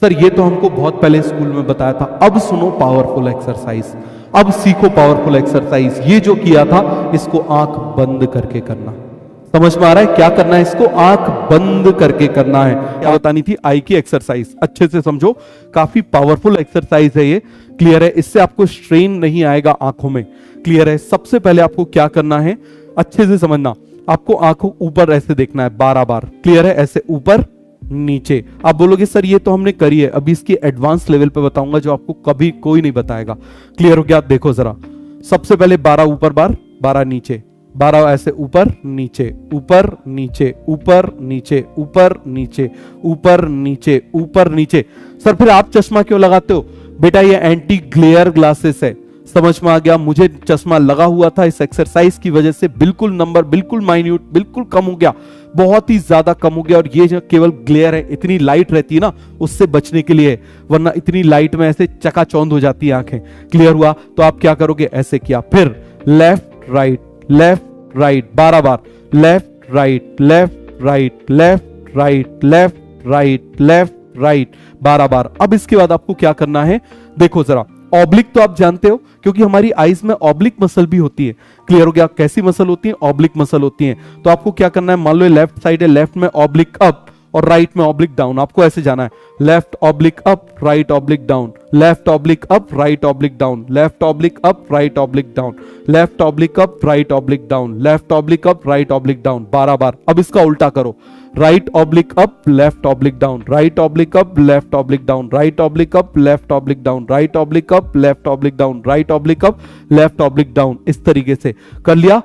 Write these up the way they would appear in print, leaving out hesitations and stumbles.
Sir ये तो हमको बहुत पहले स्कूल में बताया था। अब सुनो पावरफुल एक्सरसाइज, अब सीखो पावरफुल एक्सरसाइज। ये जो किया था इसको आंख बंद करके करना। समझ में आ रहा है क्या करना है? इसको आंख बंद करके करना है। क्या बतानी थी? आई की एक्सरसाइज। अच्छे से समझो, काफी पावरफुल एक्सरसाइज है ये। क्लियर है? इससे आपको स्ट्रेन नहीं आएगा आंखों में। क्लियर है? सबसे पहले आपको क्या करना है, अच्छे से समझना। आपको आंखों ऊपर ऐसे देखना है 12 बार। क्लियर है? ऐसे ऊपर नीचे। आप बोलोगे सर ये तो हमने करी है, अभी इसकी एडवांस लेवल पे बताऊंगा जो आपको कभी कोई नहीं बताएगा। क्लियर हो गया? देखो जरा, सबसे पहले 12 ऊपर बार, 12 नीचे, 12 ऐसे ऊपर नीचे, ऊपर नीचे, ऊपर नीचे, ऊपर नीचे, ऊपर नीचे, ऊपर नीचे। सर फिर आप चश्मा क्यों लगाते हो? बेटा ये एंटी ग्लेयर ग्लासेस है। समझ में आ गया? मुझे चश्मा लगा हुआ था, इस एक्सरसाइज की वजह से बिल्कुल नंबर बिल्कुल माइन्यूट बिल्कुल कम हो गया, बहुत ही ज्यादा कम हो गया। और ये जो केवल ग्लेयर है, इतनी लाइट रहती है ना, उससे बचने के लिए, वरना इतनी लाइट में ऐसे चकाचौंध हो जाती है आंखें। क्लियर हुआ? तो आप क्या करोगे? ऐसे किया, फिर लेफ्ट राइट लेफ्ट राइट 12 बार, left right left right left right left right left right 12 बार। अब इसके बाद आपको क्या करना है, देखो जरा। ऑब्लिक तो आप जानते हो, क्योंकि हमारी आईज में ऑब्लिक मसल भी होती है। क्लियर हो गया? कैसी मसल होती है? ऑब्लिक मसल होती है। तो आपको क्या करना है, मान लो लेफ्ट साइड है, लेफ्ट में ऑब्लिक अप और राइट में ऑब्लिक डाउन। आपको ऐसे जाना है, left oblique up right oblique down, left oblique up right oblique down, left oblique up right oblique down, left oblique up right oblique down, left oblique up right oblique down 12 बार। अब इसका उल्टा करो, right oblique up left oblique down, right oblique up left oblique down, right oblique up left oblique down, right oblique up left oblique down, right oblique up left oblique down. इस तरीके से कर लिया।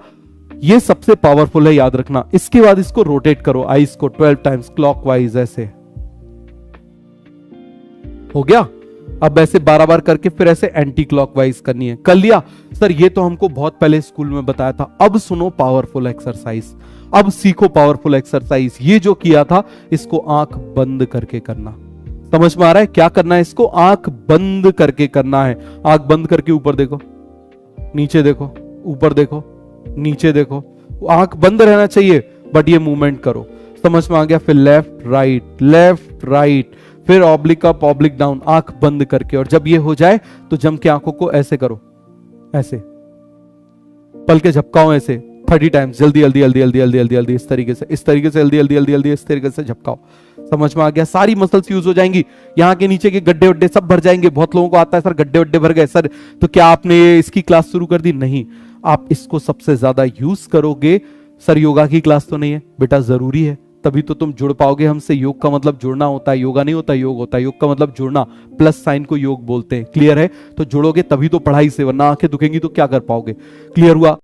ये सबसे पावरफुल है, याद रखना। इसके बाद इसको रोटेट करो, आईज को 12 टाइम्स क्लॉकवाइज ऐसे। हो गया? अब ऐसे 12 बार करके फिर ऐसे एंटी क्लॉकवाइज करनी है। कर लिया? सर ये तो हमको बहुत पहले स्कूल में बताया था। अब सुनो पावरफुल एक्सरसाइज, अब सीखो पावरफुल एक्सरसाइज। ये जो किया था इसको आंख बंद करके करना। समझ में आ रहा है क्या करना है? इसको आंख बंद करके करना है। आंख बंद करके ऊपर देखो, नीचे देखो, ऊपर देखो, नीचे देखो। आंख बंद रहना चाहिए बट ये मूवमेंट करो। समझ में आ गया? फिर लेफ्ट राइट, फिर ऑब्लिक अप ऑब्लिक डाउन, आंख बंद करके। और जब ये हो जाए तो जम के आंखों को ऐसे करो, ऐसे पल के झपकाओ ऐसे 30 टाइम्स। जल्दी जल्दी जल्दी जल्दी जल्दी जल्दी जल्दी, इस तरीके से, इस तरीके से, जल्दी जल्दी जल्दी जल्दी इस तरीके से झपकाओ। समझ में आ गया? सारी मसल्स यूज हो जाएंगी। यहाँ के नीचे के गड्ढे वड्ढे सब भर जाएंगे। बहुत लोगों को आता है सर गड्ढे वड्ढे भर गए सर, तो क्या आपने इसकी क्लास शुरू कर दी? नहीं, आप इसको सबसे ज्यादा यूज करोगे। सर योगा की क्लास तो नहीं है बेटा, जरूरी है, तभी तो तुम जुड़ पाओगे हमसे। योग का मतलब जुड़ना होता है, योगा नहीं होता योग होता है। योग का मतलब जुड़ना, प्लस साइन को योग बोलते हैं। क्लियर है? तो जुड़ोगे तभी तो पढ़ाई से, वरना आंखें दुखेंगी तो क्या कर पाओगे। क्लियर हुआ?